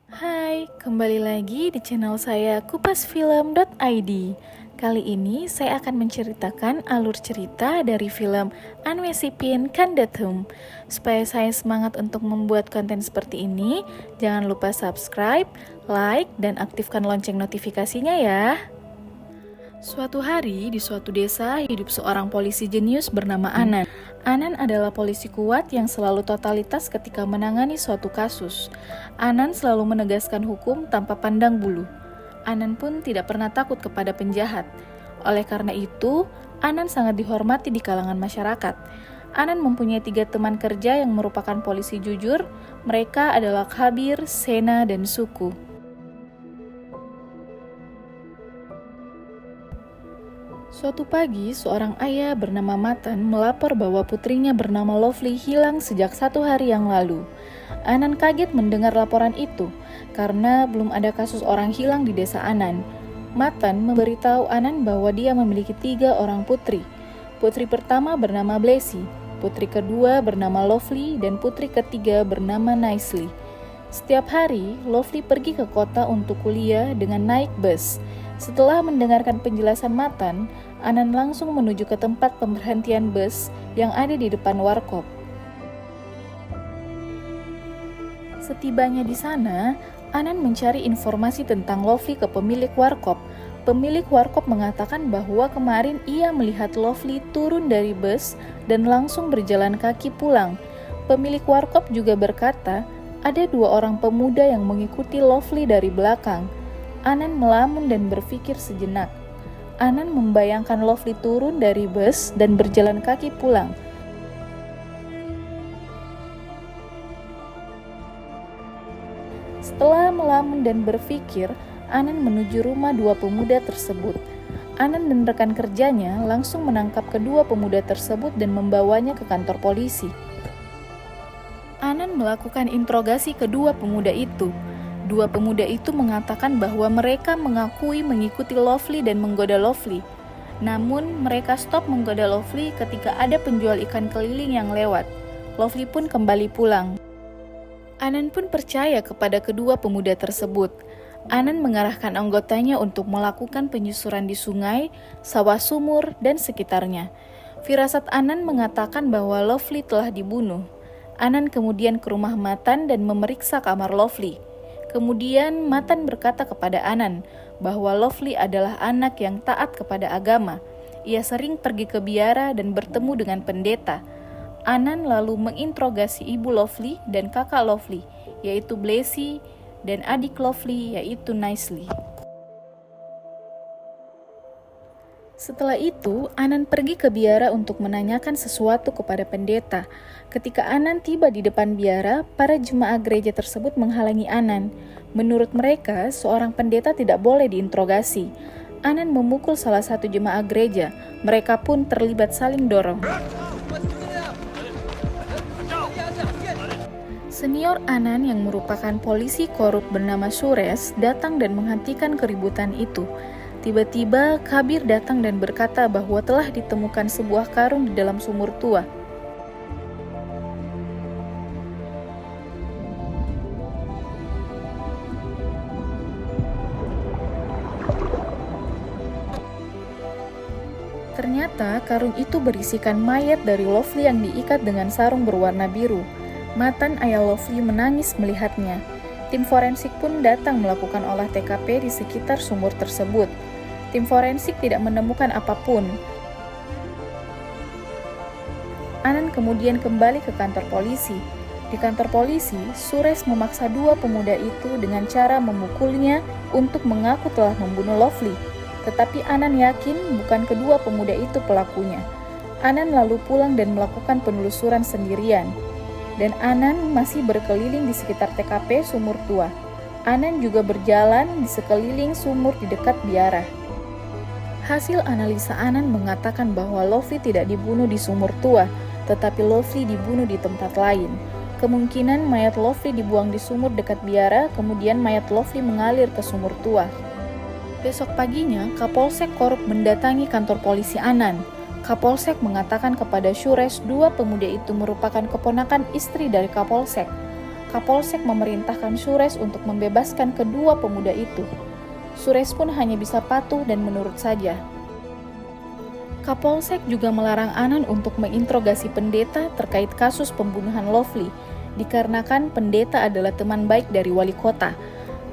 Hai, kembali lagi di channel saya kupasfilm.id. Kali ini saya akan menceritakan alur cerita dari film Anwesipin Kandatum. Supaya saya semangat untuk membuat konten seperti ini, jangan lupa subscribe, like, dan aktifkan lonceng notifikasinya ya. Suatu hari, di suatu desa, hidup seorang polisi jenius bernama Anan. Anan adalah polisi kuat yang selalu totalitas ketika menangani suatu kasus. Anan selalu menegaskan hukum tanpa pandang bulu. Anan pun tidak pernah takut kepada penjahat. Oleh karena itu, Anan sangat dihormati di kalangan masyarakat. Anan mempunyai 3 teman kerja yang merupakan polisi jujur. Mereka adalah Kabir, Sena, dan Suku. Suatu pagi, seorang ayah bernama Matan melapor bahwa putrinya bernama Lovely hilang sejak 1 hari yang lalu. Anan kaget mendengar laporan itu, karena belum ada kasus orang hilang di desa Anan. Matan memberitahu Anan bahwa dia memiliki 3 orang putri. Putri pertama bernama Blessy, putri kedua bernama Lovely, dan putri ketiga bernama Nicely. Setiap hari, Lovely pergi ke kota untuk kuliah dengan naik bus. Setelah mendengarkan penjelasan Matan, Anan langsung menuju ke tempat pemberhentian bus yang ada di depan warkop. Setibanya di sana, Anan mencari informasi tentang Lovely ke pemilik warkop. Pemilik warkop mengatakan bahwa kemarin ia melihat Lovely turun dari bus dan langsung berjalan kaki pulang. Pemilik warkop juga berkata, ada 2 orang pemuda yang mengikuti Lovely dari belakang. Anan melamun dan berpikir sejenak. Anan membayangkan Lovely turun dari bus dan berjalan kaki pulang. Setelah melamun dan berpikir, Anan menuju rumah 2 pemuda tersebut. Anan dan rekan kerjanya langsung menangkap kedua pemuda tersebut dan membawanya ke kantor polisi. Anan melakukan interogasi kedua pemuda itu. 2 pemuda itu mengatakan bahwa mereka mengakui mengikuti Lovely dan menggoda Lovely. Namun, mereka stop menggoda Lovely ketika ada penjual ikan keliling yang lewat. Lovely pun kembali pulang. Anan pun percaya kepada kedua pemuda tersebut. Anan mengarahkan anggotanya untuk melakukan penyusuran di sungai, sawah sumur, dan sekitarnya. Firasat Anan mengatakan bahwa Lovely telah dibunuh. Anan kemudian ke rumah Matan dan memeriksa kamar Lovely. Kemudian Matan berkata kepada Anan bahwa Lovely adalah anak yang taat kepada agama. Ia sering pergi ke biara dan bertemu dengan pendeta. Anan lalu menginterogasi ibu Lovely dan kakak Lovely, yaitu Blessy, dan adik Lovely, yaitu Nicely. Setelah itu, Anan pergi ke biara untuk menanyakan sesuatu kepada pendeta. Ketika Anan tiba di depan biara, para jemaah gereja tersebut menghalangi Anan. Menurut mereka, seorang pendeta tidak boleh diinterogasi. Anan memukul salah satu jemaah gereja. Mereka pun terlibat saling dorong. Senior Anan yang merupakan polisi korup bernama Suresh datang dan menghentikan keributan itu. Tiba-tiba Kabir datang dan berkata bahwa telah ditemukan sebuah karung di dalam sumur tua. Ternyata karung itu berisikan mayat dari Lovely yang diikat dengan sarung berwarna biru. Matan ayah Lovely menangis melihatnya. Tim forensik pun datang melakukan olah TKP di sekitar sumur tersebut. Tim forensik tidak menemukan apapun. Anan kemudian kembali ke kantor polisi. Di kantor polisi, Suresh memaksa 2 pemuda itu dengan cara memukulnya untuk mengaku telah membunuh Lovely. Tetapi Anan yakin bukan kedua pemuda itu pelakunya. Anan lalu pulang dan melakukan penelusuran sendirian. Dan Anan masih berkeliling di sekitar TKP sumur tua. Anan juga berjalan di sekeliling sumur di dekat biara. Hasil analisa Anan mengatakan bahwa Lovely tidak dibunuh di sumur tua, tetapi Lovely dibunuh di tempat lain. Kemungkinan mayat Lovely dibuang di sumur dekat biara, kemudian mayat Lovely mengalir ke sumur tua. Besok paginya, Kapolsek korup mendatangi kantor polisi Anan. Kapolsek mengatakan kepada Suresh 2 pemuda itu merupakan keponakan istri dari Kapolsek. Kapolsek memerintahkan Sures untuk membebaskan kedua pemuda itu. Sures pun hanya bisa patuh dan menurut saja. Kapolsek juga melarang Anan untuk menginterogasi pendeta terkait kasus pembunuhan Lovely, dikarenakan pendeta adalah teman baik dari wali kota.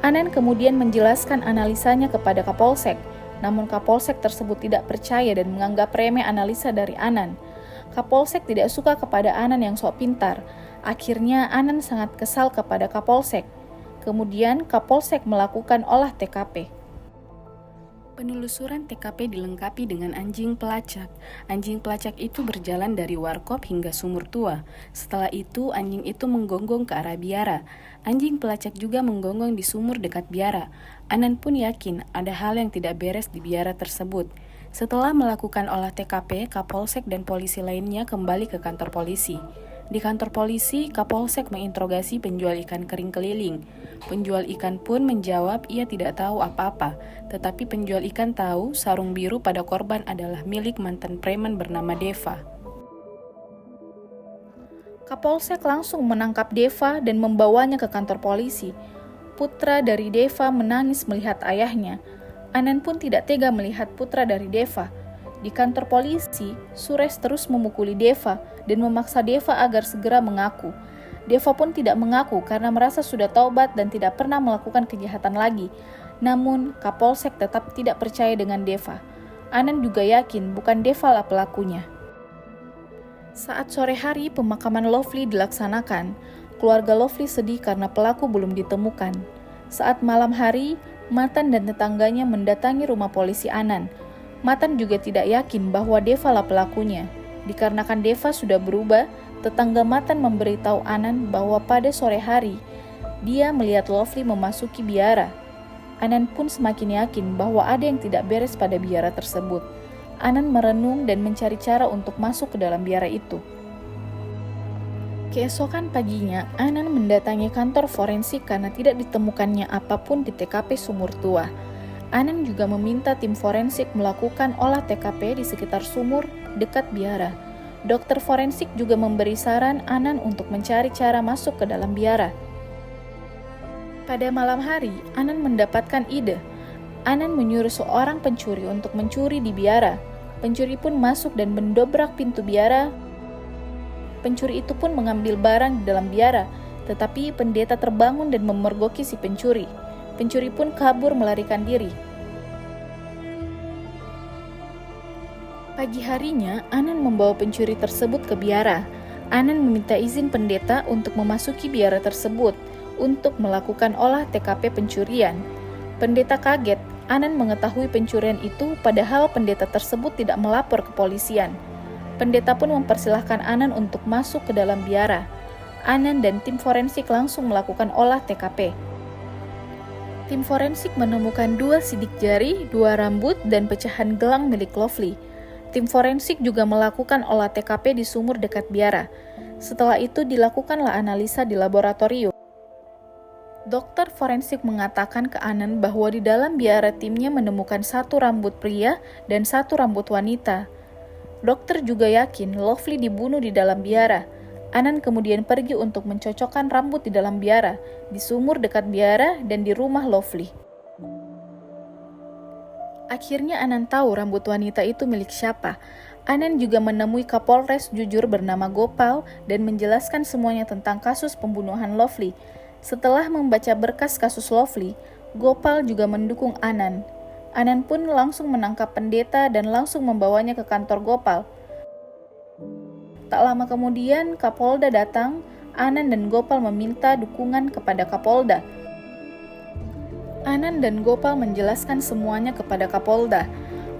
Anan kemudian menjelaskan analisanya kepada Kapolsek, namun Kapolsek tersebut tidak percaya dan menganggap remeh analisa dari Anan. Kapolsek tidak suka kepada Anan yang sok pintar. Akhirnya Anan sangat kesal kepada Kapolsek. Kemudian Kapolsek melakukan olah TKP. Penelusuran TKP dilengkapi dengan anjing pelacak. Anjing pelacak itu berjalan dari warkop hingga sumur tua. Setelah itu, anjing itu menggonggong ke arah biara. Anjing pelacak juga menggonggong di sumur dekat biara. Anan pun yakin ada hal yang tidak beres di biara tersebut. Setelah melakukan olah TKP, Kapolsek dan polisi lainnya kembali ke kantor polisi. Di kantor polisi, Kapolsek menginterogasi penjual ikan kering keliling. Penjual ikan pun menjawab ia tidak tahu apa-apa, tetapi penjual ikan tahu sarung biru pada korban adalah milik mantan preman bernama Deva. Kapolsek langsung menangkap Deva dan membawanya ke kantor polisi. Putra dari Deva menangis melihat ayahnya. Anan pun tidak tega melihat putra dari Deva. Di kantor polisi, Sures terus memukuli Deva dan memaksa Deva agar segera mengaku. Deva pun tidak mengaku karena merasa sudah taubat dan tidak pernah melakukan kejahatan lagi. Namun, Kapolsek tetap tidak percaya dengan Deva. Anan juga yakin bukan Deva lah pelakunya. Saat sore hari pemakaman Lovely dilaksanakan, keluarga Lovely sedih karena pelaku belum ditemukan. Saat malam hari, Matan dan tetangganya mendatangi rumah polisi Anan. Matan juga tidak yakin bahwa Deva lah pelakunya. Dikarenakan Deva sudah berubah, tetangga Matan memberitahu Anan bahwa pada sore hari, dia melihat Lovely memasuki biara. Anan pun semakin yakin bahwa ada yang tidak beres pada biara tersebut. Anan merenung dan mencari cara untuk masuk ke dalam biara itu. Keesokan paginya, Anan mendatangi kantor forensik karena tidak ditemukannya apapun di TKP sumur tua. Anan juga meminta tim forensik melakukan olah TKP di sekitar sumur dekat biara. Dokter forensik juga memberi saran Anan untuk mencari cara masuk ke dalam biara. Pada malam hari, Anan mendapatkan ide. Anan menyuruh seorang pencuri untuk mencuri di biara. Pencuri pun masuk dan mendobrak pintu biara. Pencuri itu pun mengambil barang di dalam biara, tetapi pendeta terbangun dan memergoki si pencuri. Pencuri pun kabur melarikan diri. Pagi harinya, Anan membawa pencuri tersebut ke biara. Anan meminta izin pendeta untuk memasuki biara tersebut untuk melakukan olah TKP pencurian. Pendeta kaget. Anan mengetahui pencurian itu padahal pendeta tersebut tidak melapor ke polisian. Pendeta pun mempersilahkan Anan untuk masuk ke dalam biara. Anan dan tim forensik langsung melakukan olah TKP. Tim forensik menemukan 2 sidik jari, 2 rambut, dan pecahan gelang milik Lovely. Tim forensik juga melakukan olah TKP di sumur dekat biara. Setelah itu dilakukanlah analisa di laboratorium. Dokter forensik mengatakan ke Anan bahwa di dalam biara timnya menemukan 1 rambut pria dan 1 rambut wanita. Dokter juga yakin Lovely dibunuh di dalam biara. Anan kemudian pergi untuk mencocokkan rambut di dalam biara, di sumur dekat biara, dan di rumah Lovely. Akhirnya Anan tahu rambut wanita itu milik siapa. Anan juga menemui Kapolres jujur bernama Gopal dan menjelaskan semuanya tentang kasus pembunuhan Lovely. Setelah membaca berkas kasus Lovely, Gopal juga mendukung Anan. Anan pun langsung menangkap pendeta dan langsung membawanya ke kantor Gopal. Tak lama kemudian, Kapolda datang. Anan dan Gopal meminta dukungan kepada Kapolda. Anan dan Gopal menjelaskan semuanya kepada Kapolda.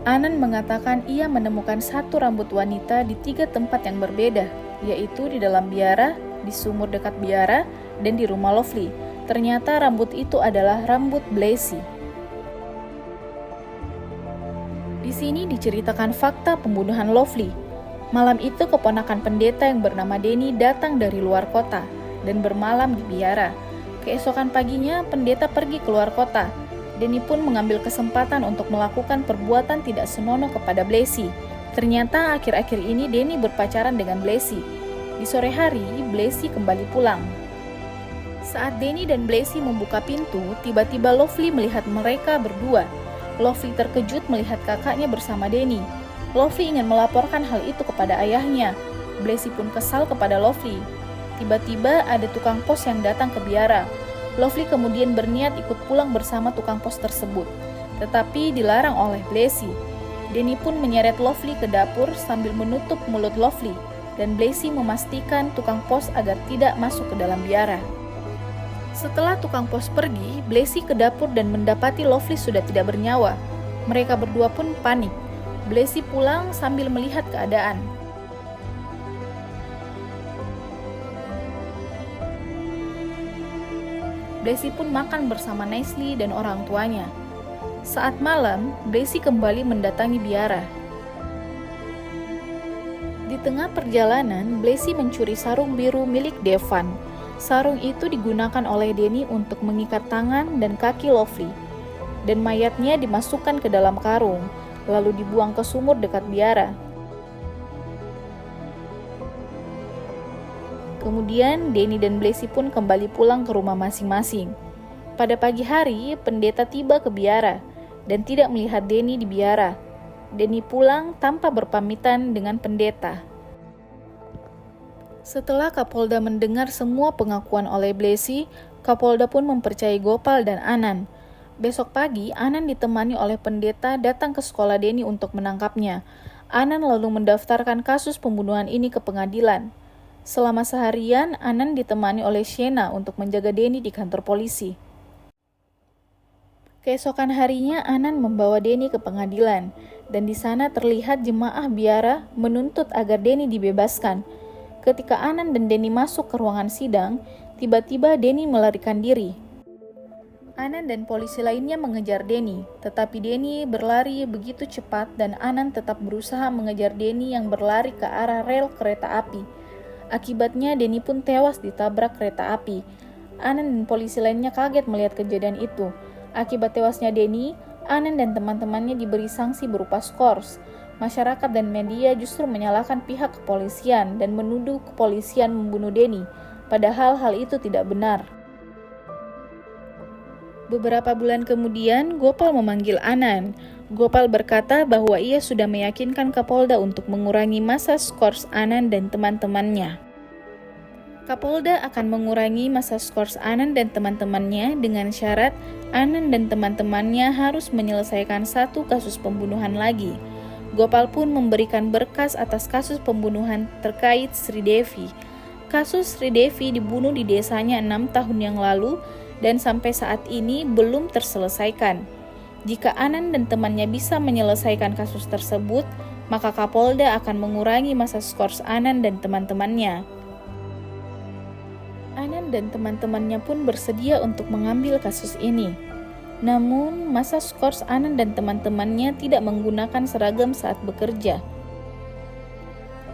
Anan mengatakan ia menemukan 1 rambut wanita di 3 tempat yang berbeda, yaitu di dalam biara, di sumur dekat biara, dan di rumah Lovely. Ternyata rambut itu adalah rambut Blessy. Di sini diceritakan fakta pembunuhan Lovely. Malam itu keponakan pendeta yang bernama Denny datang dari luar kota dan bermalam di biara. Keesokan paginya pendeta pergi keluar kota. Denny pun mengambil kesempatan untuk melakukan perbuatan tidak senonoh kepada Blessy. Ternyata akhir-akhir ini Denny berpacaran dengan Blessy. Di sore hari, Blessy kembali pulang. Saat Denny dan Blacy membuka pintu, tiba-tiba Lovely melihat mereka berdua. Lovely terkejut melihat kakaknya bersama Denny. Lovely ingin melaporkan hal itu kepada ayahnya. Blacy pun kesal kepada Lovely. Tiba-tiba ada tukang pos yang datang ke biara. Lovely kemudian berniat ikut pulang bersama tukang pos tersebut, tetapi dilarang oleh Blacy. Denny pun menyeret Lovely ke dapur sambil menutup mulut Lovely, dan Blacy memastikan tukang pos agar tidak masuk ke dalam biara. Setelah tukang pos pergi, Blacy ke dapur dan mendapati Lovely sudah tidak bernyawa. Mereka berdua pun panik. Blacy pulang sambil melihat keadaan. Blacy pun makan bersama Nicely dan orang tuanya. Saat malam, Blacy kembali mendatangi biara. Di tengah perjalanan, Blacy mencuri sarung biru milik Devan. Sarung itu digunakan oleh Denny untuk mengikat tangan dan kaki Lovely, dan mayatnya dimasukkan ke dalam karung, lalu dibuang ke sumur dekat biara. Kemudian Denny dan Blacy pun kembali pulang ke rumah masing-masing. Pada pagi hari, pendeta tiba ke biara dan tidak melihat Denny di biara. Denny pulang tanpa berpamitan dengan pendeta. Setelah Kapolda mendengar semua pengakuan oleh Blacy, Kapolda pun mempercayai Gopal dan Anand. Besok pagi, Anand ditemani oleh pendeta datang ke sekolah Denny untuk menangkapnya. Anand lalu mendaftarkan kasus pembunuhan ini ke pengadilan. Selama seharian, Anand ditemani oleh Shena untuk menjaga Denny di kantor polisi. Keesokan harinya, Anand membawa Denny ke pengadilan, dan di sana terlihat jemaah biara menuntut agar Denny dibebaskan. Ketika Anand dan Denny masuk ke ruangan sidang, tiba-tiba Denny melarikan diri. Anand dan polisi lainnya mengejar Denny, tetapi Denny berlari begitu cepat dan Anand tetap berusaha mengejar Denny yang berlari ke arah rel kereta api. Akibatnya Denny pun tewas ditabrak kereta api. Anand dan polisi lainnya kaget melihat kejadian itu. Akibat tewasnya Denny, Anand dan teman-temannya diberi sanksi berupa skors. Masyarakat dan media justru menyalahkan pihak kepolisian dan menuduh kepolisian membunuh Denny, padahal hal itu tidak benar. Beberapa bulan kemudian, Gopal memanggil Anand. Gopal berkata bahwa ia sudah meyakinkan Kapolda untuk mengurangi masa skors Anand dan teman-temannya. Kapolda akan mengurangi masa skors Anand dan teman-temannya dengan syarat Anand dan teman-temannya harus menyelesaikan satu kasus pembunuhan lagi. Gopal pun memberikan berkas atas kasus pembunuhan terkait Sri Devi. Kasus Sri Devi dibunuh di desanya 6 tahun yang lalu dan sampai saat ini belum terselesaikan. Jika Anand dan temannya bisa menyelesaikan kasus tersebut, maka Kapolda akan mengurangi masa skors Anand dan teman-temannya. Anand dan teman-temannya pun bersedia untuk mengambil kasus ini. Namun, masa skors Anand dan teman-temannya tidak menggunakan seragam saat bekerja.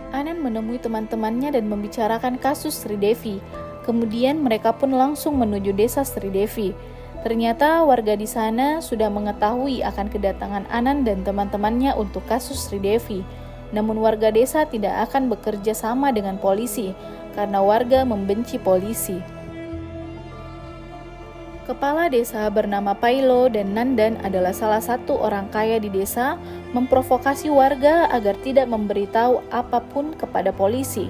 Anand menemui teman-temannya dan membicarakan kasus Sri Devi. Kemudian mereka pun langsung menuju desa Sri Devi. Ternyata warga di sana sudah mengetahui akan kedatangan Anand dan teman-temannya untuk kasus Sri Devi. Namun warga desa tidak akan bekerja sama dengan polisi karena warga membenci polisi. Kepala desa bernama Pailo dan Nandan adalah salah satu orang kaya di desa, memprovokasi warga agar tidak memberitahu apapun kepada polisi.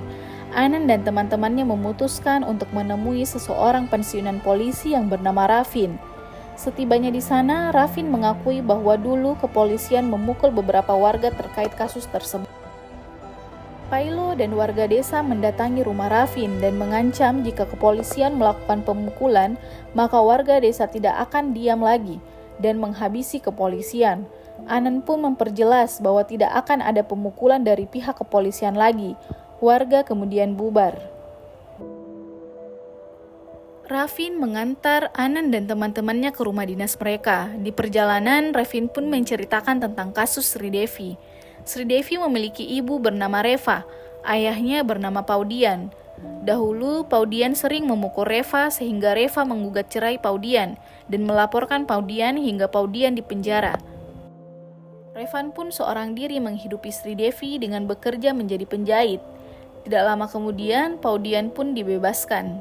Anand dan teman-temannya memutuskan untuk menemui seseorang pensiunan polisi yang bernama Ravin. Setibanya di sana, Ravin mengakui bahwa dulu kepolisian memukul beberapa warga terkait kasus tersebut. Pailo dan warga desa mendatangi rumah Ravin dan mengancam jika kepolisian melakukan pemukulan, maka warga desa tidak akan diam lagi dan menghabisi kepolisian. Anand pun memperjelas bahwa tidak akan ada pemukulan dari pihak kepolisian lagi. Warga kemudian bubar. Ravin mengantar Anand dan teman-temannya ke rumah dinas mereka. Di perjalanan, Ravin pun menceritakan tentang kasus Sri Devi. Sri Devi memiliki ibu bernama Reva, ayahnya bernama Paudian. Dahulu, Paudian sering memukul Reva sehingga Reva menggugat cerai Paudian dan melaporkan Paudian hingga Paudian dipenjara. Revan pun seorang diri menghidupi Sri Devi dengan bekerja menjadi penjahit. Tidak lama kemudian, Paudian pun dibebaskan.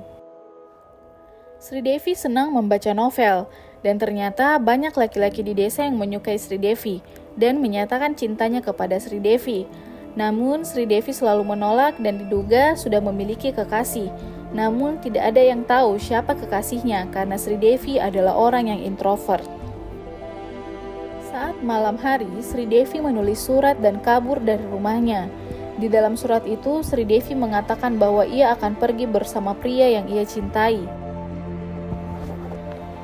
Sri Devi senang membaca novel, dan ternyata banyak laki-laki di desa yang menyukai Sri Devi dan menyatakan cintanya kepada Sri Devi. Namun Sri Devi selalu menolak dan diduga sudah memiliki kekasih. Namun tidak ada yang tahu siapa kekasihnya karena Sri Devi adalah orang yang introvert. Saat malam hari, Sri Devi menulis surat dan kabur dari rumahnya. Di dalam surat itu, Sri Devi mengatakan bahwa ia akan pergi bersama pria yang ia cintai.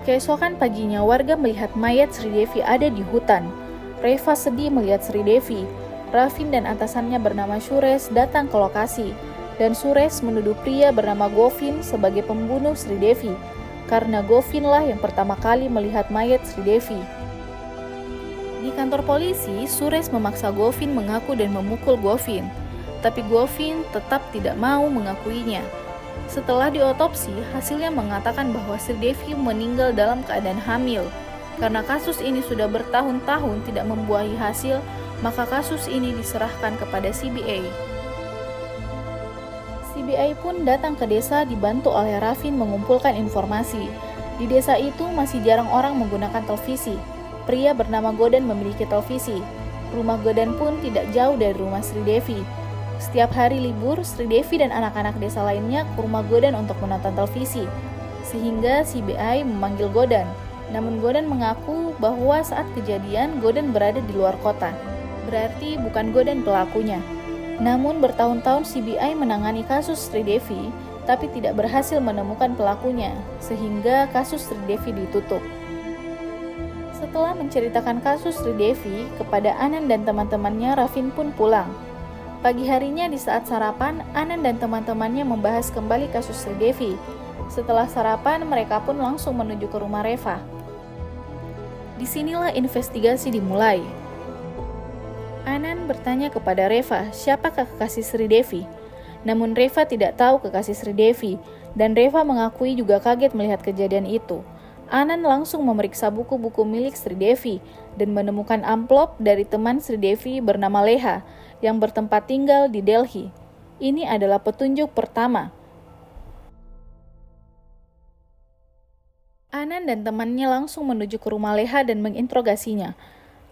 Keesokan paginya, warga melihat mayat Sri Devi ada di hutan. Reva sedih melihat Sri Devi. Ravin dan atasannya bernama Suresh datang ke lokasi, dan Suresh menuduh pria bernama Govin sebagai pembunuh Sri Devi, karena Govin lah yang pertama kali melihat mayat Sri Devi. Di kantor polisi, Suresh memaksa Govin mengaku dan memukul Govin, tapi Govin tetap tidak mau mengakuinya. Setelah diotopsi, hasilnya mengatakan bahwa Sri Devi meninggal dalam keadaan hamil. Karena kasus ini sudah bertahun-tahun tidak membuahi hasil, maka kasus ini diserahkan kepada CBI. CBI pun datang ke desa dibantu oleh Ravin mengumpulkan informasi. Di desa itu masih jarang orang menggunakan televisi. Pria bernama Godan memiliki televisi. Rumah Godan pun tidak jauh dari rumah Sri Devi. Setiap hari libur, Sri Devi dan anak-anak desa lainnya ke rumah Godan untuk menonton televisi, sehingga CBI memanggil Godan. Namun Godan mengaku bahwa saat kejadian Godan berada di luar kota, berarti bukan Godan pelakunya. Namun bertahun-tahun CBI menangani kasus Sri Devi, tapi tidak berhasil menemukan pelakunya, sehingga kasus Sri Devi ditutup. Setelah menceritakan kasus Sri Devi kepada Anand dan teman-temannya, Ravin pun pulang. Pagi harinya di saat sarapan, Anand dan teman-temannya membahas kembali kasus Sri Devi. Setelah sarapan, mereka pun langsung menuju ke rumah Reva. Disinilah investigasi dimulai. Anand bertanya kepada Reva, siapakah kekasih Sri Devi? Namun Reva tidak tahu kekasih Sri Devi, dan Reva mengakui juga kaget melihat kejadian itu. Anand langsung memeriksa buku-buku milik Sri Devi dan menemukan amplop dari teman Sri Devi bernama Leha yang bertempat tinggal di Delhi. Ini adalah petunjuk pertama. Anand dan temannya langsung menuju ke rumah Leha dan menginterogasinya.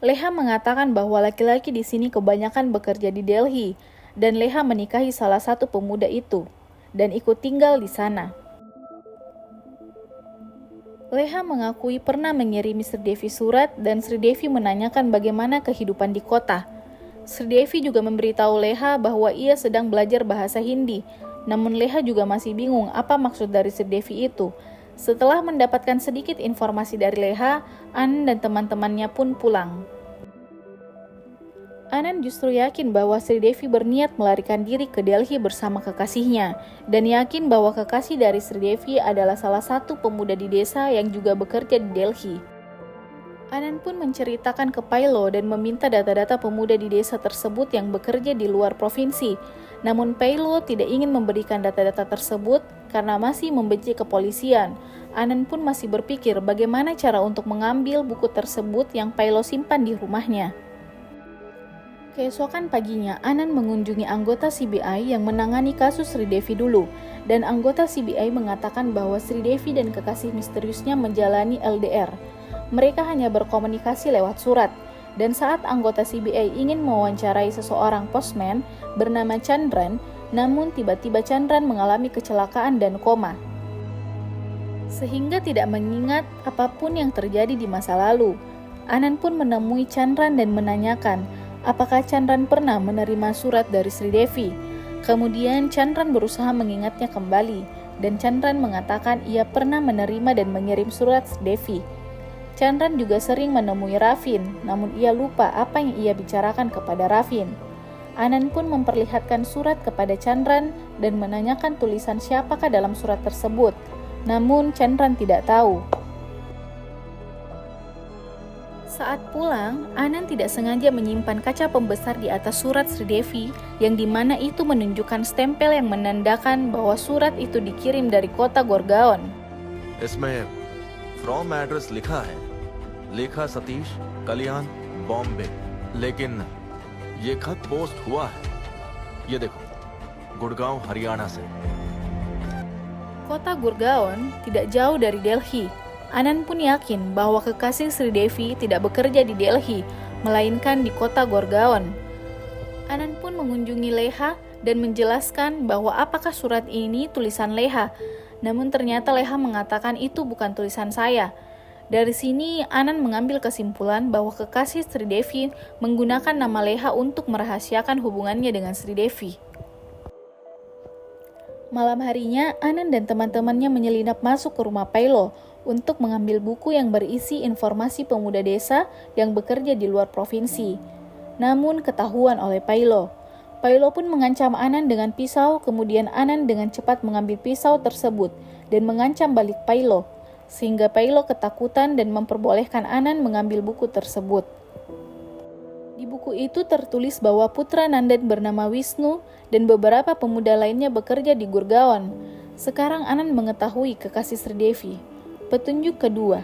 Leha mengatakan bahwa laki-laki di sini kebanyakan bekerja di Delhi, dan Leha menikahi salah satu pemuda itu dan ikut tinggal di sana. Leha mengakui pernah mengirimi Sri Devi surat dan Sri Devi menanyakan bagaimana kehidupan di kota. Sri Devi juga memberitahu Leha bahwa ia sedang belajar bahasa Hindi, namun Leha juga masih bingung apa maksud dari Sri Devi itu. Setelah mendapatkan sedikit informasi dari Leha, Anand dan teman-temannya pun pulang. Anand justru yakin bahwa Sri Devi berniat melarikan diri ke Delhi bersama kekasihnya, dan yakin bahwa kekasih dari Sri Devi adalah salah satu pemuda di desa yang juga bekerja di Delhi. Anand pun menceritakan ke Pailo dan meminta data-data pemuda di desa tersebut yang bekerja di luar provinsi. Namun Pailo tidak ingin memberikan data-data tersebut karena masih membenci kepolisian. Anand pun masih berpikir bagaimana cara untuk mengambil buku tersebut yang Pailo simpan di rumahnya. Keesokan paginya, Anand mengunjungi anggota CBI yang menangani kasus Sri Devi dulu, dan anggota CBI mengatakan bahwa Sri Devi dan kekasih misteriusnya menjalani LDR. Mereka hanya berkomunikasi lewat surat, dan saat anggota CBI ingin mewawancarai seseorang postman bernama Chandran, namun tiba-tiba Chandran mengalami kecelakaan dan koma, sehingga tidak mengingat apapun yang terjadi di masa lalu. Anand pun menemui Chandran dan menanyakan apakah Chandran pernah menerima surat dari Sri Devi. Kemudian Chandran berusaha mengingatnya kembali, dan Chandran mengatakan ia pernah menerima dan mengirim surat Sri Devi. Chandran juga sering menemui Ravin, namun ia lupa apa yang ia bicarakan kepada Ravin. Anand pun memperlihatkan surat kepada Chandran dan menanyakan tulisan siapakah dalam surat tersebut. Namun Chandran tidak tahu. Saat pulang, Anand tidak sengaja menyimpan kaca pembesar di atas surat Sri Devi, yang dimana itu menunjukkan stempel yang menandakan bahwa surat itu dikirim dari kota Gorgaon. इसमें from address लिखा है, लेखा सतीश, कल्याण, बॉम्बे, लेकिन ये खत पोस्ट हुआ है, ये देखो, गुड़गांव हरियाणा से। Kota Gurgaon tidak jauh dari Delhi. Anand pun yakin bahwa kekasih Sri Devi tidak bekerja di Delhi, melainkan di kota Gurgaon. Anand pun mengunjungi Leha dan menjelaskan bahwa apakah surat ini tulisan Leha. Namun ternyata Leha mengatakan itu bukan tulisan saya. Dari sini Anand mengambil kesimpulan bahwa kekasih Sri Devi menggunakan nama Leha untuk merahasiakan hubungannya dengan Sri Devi. Malam harinya, Anand dan teman-temannya menyelinap masuk ke rumah Pailo untuk mengambil buku yang berisi informasi pemuda desa yang bekerja di luar provinsi. Namun ketahuan oleh Pailo. Pailo pun mengancam Anand dengan pisau, kemudian Anand dengan cepat mengambil pisau tersebut dan mengancam balik Pailo, sehingga Pailo ketakutan dan memperbolehkan Anand mengambil buku tersebut. Di buku itu tertulis bahwa putra Nandan bernama Wisnu dan beberapa pemuda lainnya bekerja di Gurgaon. Sekarang Anand mengetahui kekasih Sri Devi. Petunjuk kedua.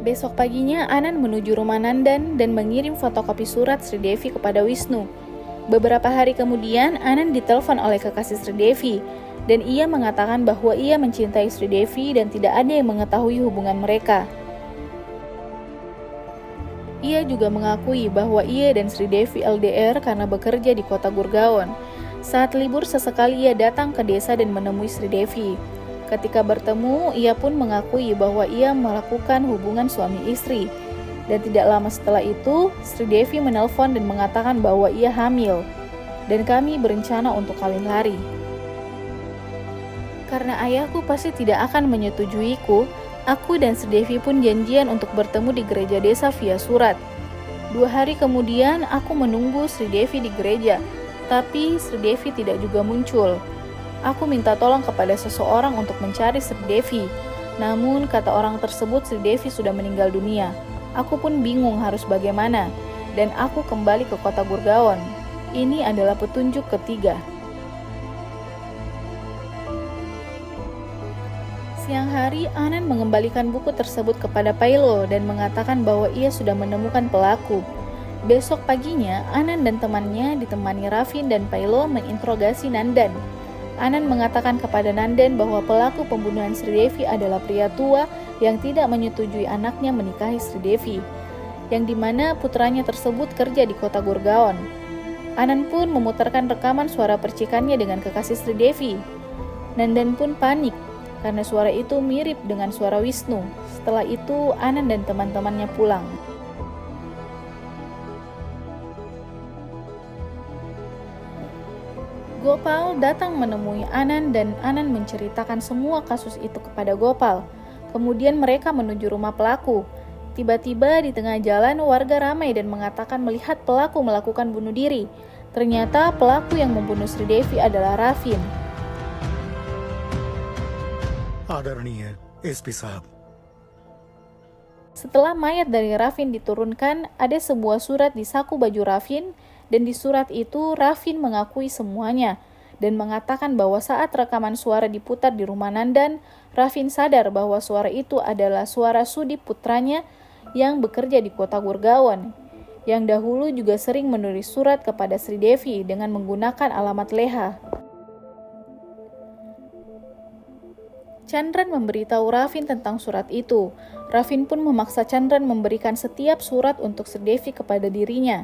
Besok paginya Anand menuju rumah Nandan dan mengirim fotokopi surat Sri Devi kepada Wisnu. Beberapa hari kemudian Anand ditelepon oleh kekasih Sri Devi dan ia mengatakan bahwa ia mencintai Sri Devi dan tidak ada yang mengetahui hubungan mereka. Ia juga mengakui bahwa ia dan Sri Devi LDR karena bekerja di kota Gurgaon. Saat libur sesekali ia datang ke desa dan menemui Sri Devi. Ketika bertemu, ia pun mengakui bahwa ia melakukan hubungan suami istri. Dan tidak lama setelah itu, Sri Devi menelpon dan mengatakan bahwa ia hamil. Dan kami berencana untuk kawin lari. Karena ayahku pasti tidak akan menyetujuiku, aku dan Sri Devi pun janjian untuk bertemu di gereja desa via surat. 2 hari kemudian aku menunggu Sri Devi di gereja, tapi Sri Devi tidak juga muncul. Aku minta tolong kepada seseorang untuk mencari Sri Devi. Namun kata orang tersebut Sri Devi sudah meninggal dunia. Aku pun bingung harus bagaimana, dan aku kembali ke kota Gurgaon. Ini adalah petunjuk ketiga. Siang hari, Anand mengembalikan buku tersebut kepada Pailo dan mengatakan bahwa ia sudah menemukan pelaku. Besok paginya, Anand dan temannya ditemani Ravin dan Pailo menginterogasi Nandan. Anand mengatakan kepada Nandan bahwa pelaku pembunuhan Sri Devi adalah pria tua yang tidak menyetujui anaknya menikahi Sri Devi, yang dimana putranya tersebut kerja di kota Gurgaon. Anand pun memutarkan rekaman suara percikannya dengan kekasih Sri Devi. Nandan pun panik karena suara itu mirip dengan suara Wisnu. Setelah itu, Anand dan teman-temannya pulang. Gopal datang menemui Anand dan Anand menceritakan semua kasus itu kepada Gopal. Kemudian mereka menuju rumah pelaku. Tiba-tiba di tengah jalan warga ramai dan mengatakan melihat pelaku melakukan bunuh diri. Ternyata pelaku yang membunuh Sri Devi adalah Ravin. आदरणीय एसपी साहब, Setelah mayat dari Ravin diturunkan, ada sebuah surat di saku baju Ravin, dan di surat itu Ravin mengakui semuanya dan mengatakan bahwa saat rekaman suara diputar di rumah Nandan, Ravin sadar bahwa suara itu adalah suara Sudip putranya yang bekerja di kota Gurgaon, yang dahulu juga sering menulis surat kepada Sri Devi dengan menggunakan alamat Leha. Chandran memberitahu Ravin tentang surat itu. Ravin pun memaksa Chandran memberikan setiap surat untuk Sri Devi kepada dirinya.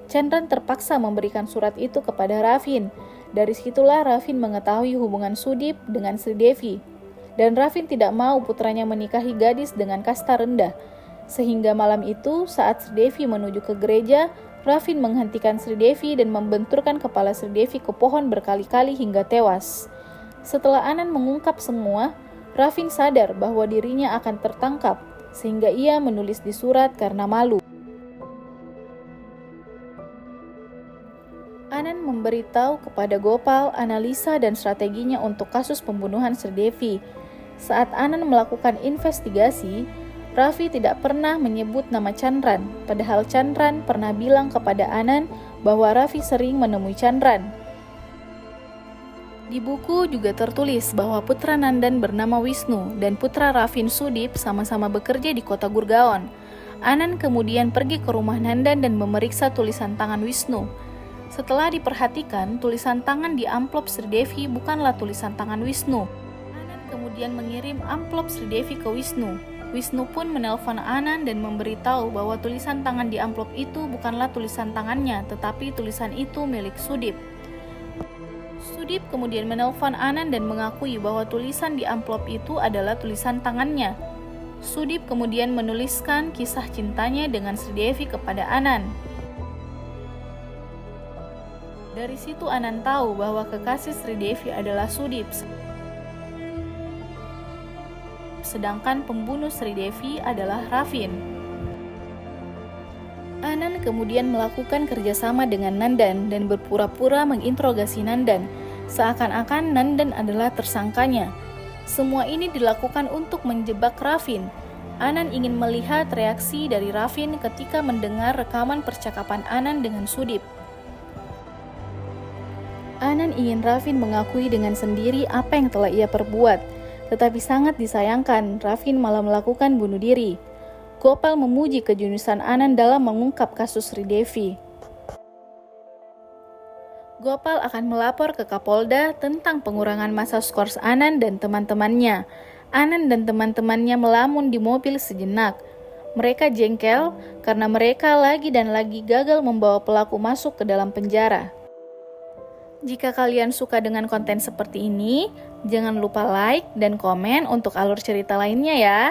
Chandran terpaksa memberikan surat itu kepada Ravin. Dari situlah Ravin mengetahui hubungan Sudip dengan Sri Devi. Dan Ravin tidak mau putranya menikahi gadis dengan kasta rendah. Sehingga malam itu, saat Sri Devi menuju ke gereja, Ravin menghentikan Sri Devi dan membenturkan kepala Sri Devi ke pohon berkali-kali hingga tewas. Setelah Anand mengungkap semua, Ravin sadar bahwa dirinya akan tertangkap, sehingga ia menulis di surat karena malu. Anand memberitahu kepada Gopal analisa dan strateginya untuk kasus pembunuhan Sri Devi. Saat Anand melakukan investigasi, Ravi tidak pernah menyebut nama Chandran, padahal Chandran pernah bilang kepada Anand bahwa Ravi sering menemui Chandran. Di buku juga tertulis bahwa putra Nandan bernama Wisnu dan putra Ravin Sudip sama-sama bekerja di kota Gurgaon. Anand kemudian pergi ke rumah Nandan dan memeriksa tulisan tangan Wisnu. Setelah diperhatikan, tulisan tangan di amplop Sridevi bukanlah tulisan tangan Wisnu. Anand kemudian mengirim amplop Sridevi ke Wisnu. Wisnu pun menelpon Anand dan memberitahu bahwa tulisan tangan di amplop itu bukanlah tulisan tangannya, tetapi tulisan itu milik Sudip. Sudip kemudian menelpon Anand dan mengakui bahwa tulisan di amplop itu adalah tulisan tangannya. Sudip kemudian menuliskan kisah cintanya dengan Sridevi kepada Anand. Dari situ Anand tahu bahwa kekasih Sridevi adalah Sudip, sedangkan pembunuh Sridevi adalah Ravin. Anand kemudian melakukan kerjasama dengan Nandan dan berpura-pura menginterogasi Nandan, seakan-akan Nandan adalah tersangkanya. Semua ini dilakukan untuk menjebak Ravin. Anand ingin melihat reaksi dari Ravin ketika mendengar rekaman percakapan Anand dengan Sudip. Anand ingin Ravin mengakui dengan sendiri apa yang telah ia perbuat, tetapi sangat disayangkan Ravin malah melakukan bunuh diri. Gopal memuji kejeniusan Anand dalam mengungkap kasus Sridevi. Gopal akan melapor ke Kapolda tentang pengurangan masa skors Anand dan teman-temannya. Anand dan teman-temannya melamun di mobil sejenak. Mereka jengkel karena mereka lagi dan lagi gagal membawa pelaku masuk ke dalam penjara. Jika kalian suka dengan konten seperti ini, jangan lupa like dan komen untuk alur cerita lainnya ya.